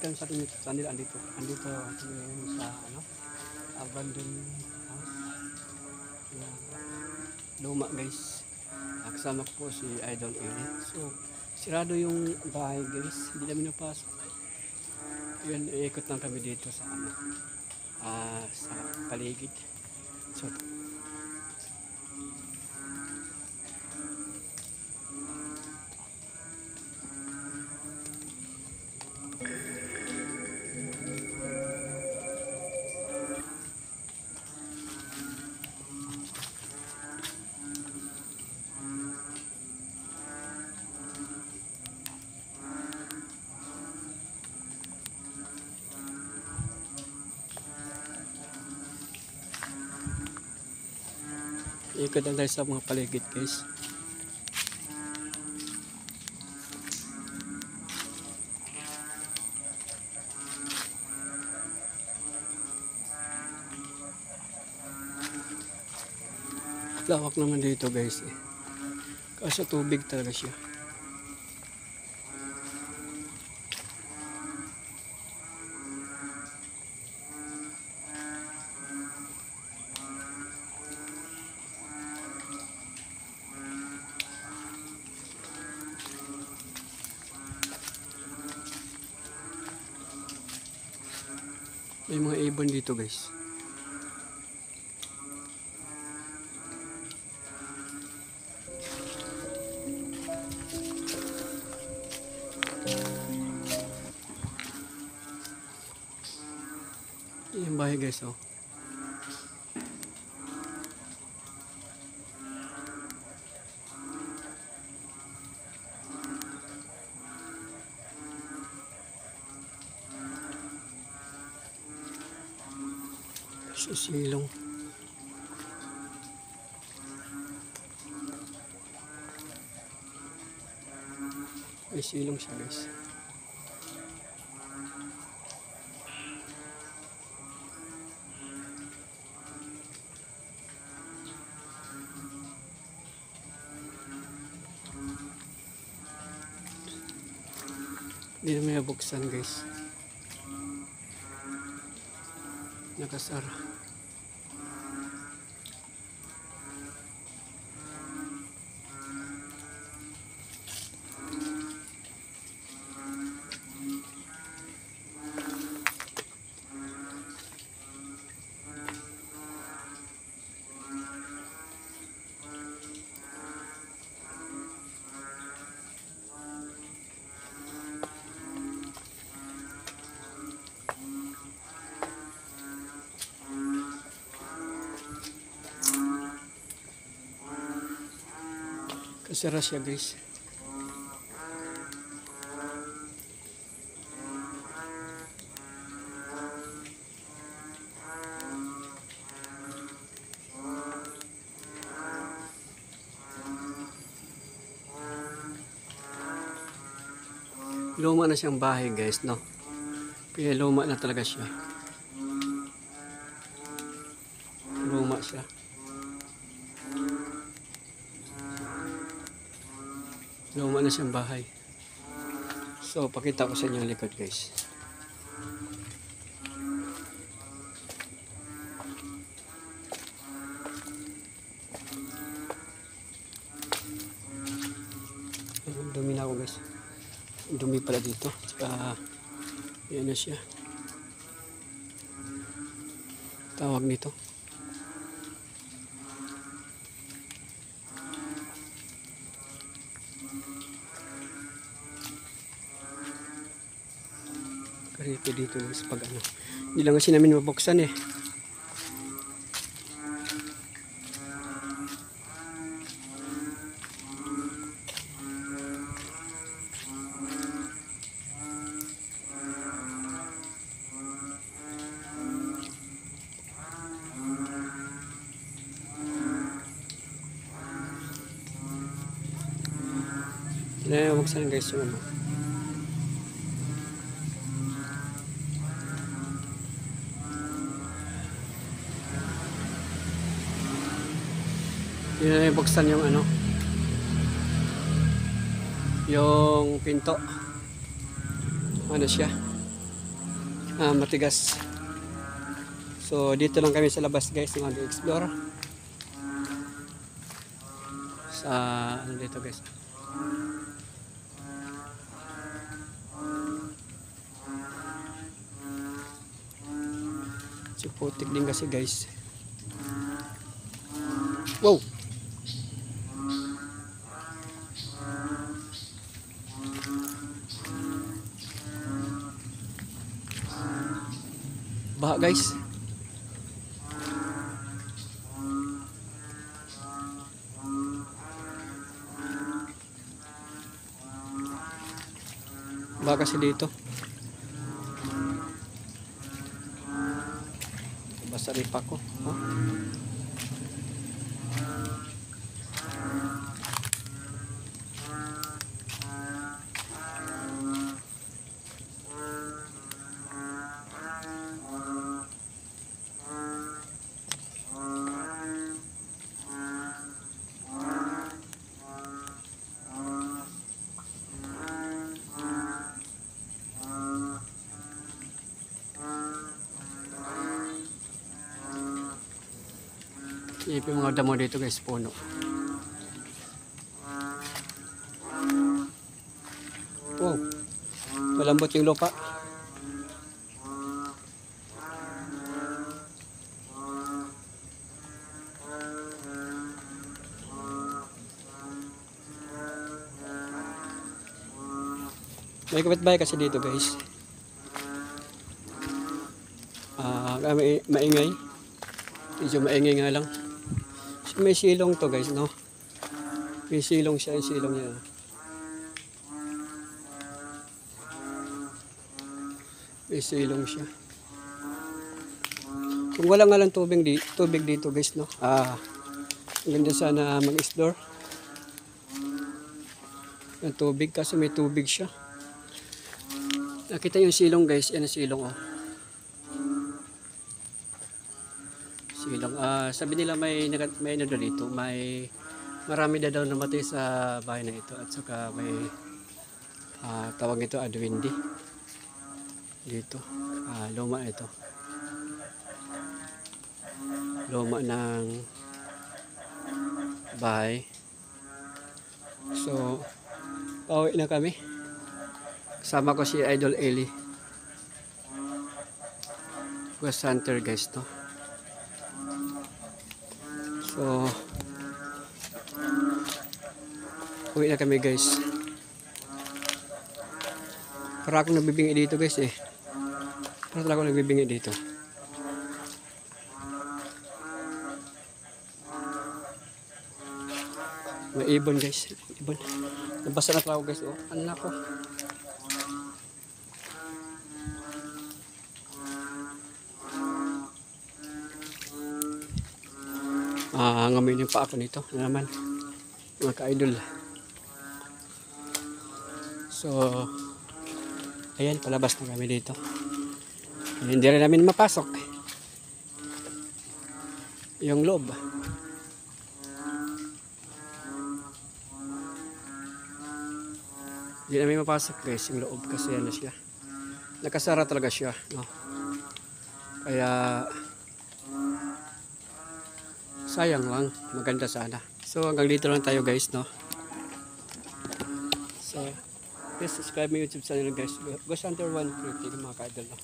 kami sa kanila andito sa ano, abandoned house. Yan. Luma guys. Kasama ko po si Idol Elite. So, sirado yung bahay guys. Hindi namin napasok. Yun, ikot lang kami dito sa ano, sa paligid. So, ikot lang tayo sa mga paligid guys. Lawak naman dito guys eh. Kasi tubig talaga siya. May mga ibon dito guys. Yung bahay guys oh. Silong. May silong siya guys. Hindi naman nabuksan guys. Nakasara. Kasara siya guys. Luma na siyang bahay guys, no? Kaya luma na talaga siya. Luma siya. Luma na siyang bahay. So, pakita ko sa inyo ang likod guys. Dumi na ako guys. Dumi pala dito. Tsaka, yan na siya. Tawag nito. Karito dito guys pag ano. Hindi lang kasi namin mabuksan eh. Buksan guys yung ano. Buksan yung ano. Yung pinto. Ano siya? matigas. So dito lang kami sa labas guys, mag-explore sa ano dito guys. Si putik din kasi guys. Wow. Baha guys. Baha kasi dito. Basta ripa ko. Oh. Ipin mga damo dito guys, puno. Wow. Malambot yung lupa. May kapitbahay kasi dito guys. Maingay. Medyo maingay nga lang. May silong to guys, no? May silong siya, yung silong niya. May silong siya. Kung wala nga lang tubig dito guys, no? Ganda sana mag-explore. Yung tubig, kasi may tubig siya. Nakita yung silong guys, yan ang silong oh. Silong. Sabi nila may ano dito, marami na daw namatay sa bahay na ito at saka may tawag ito adwindi dito. Luma ito. Luma ng bahay. So, pauwi na kami. Kasama ko si Idol Eli. Ghost hunter guys to. So, uwi na kami guys. Para akong nagbibingi dito guys eh. Para talaga akong nagbibingi dito. May ibon guys. Ibon. Nabasa na talaga guys. Oh, anak ko. Ngamin yung pa ako nito naman mga ka-idol. So ayan, palabas na kami dito. Hindi rin namin mapasok yung loob. Hindi namin mapasok guys yung loob kasi ano siya, nakasara talaga siya, no? Kaya sayang lang, maganda sana. So hanggang dito lang tayo guys, no? So please subscribe my YouTube channel guys, Ghost Hunter 130 mga ka-idol, no?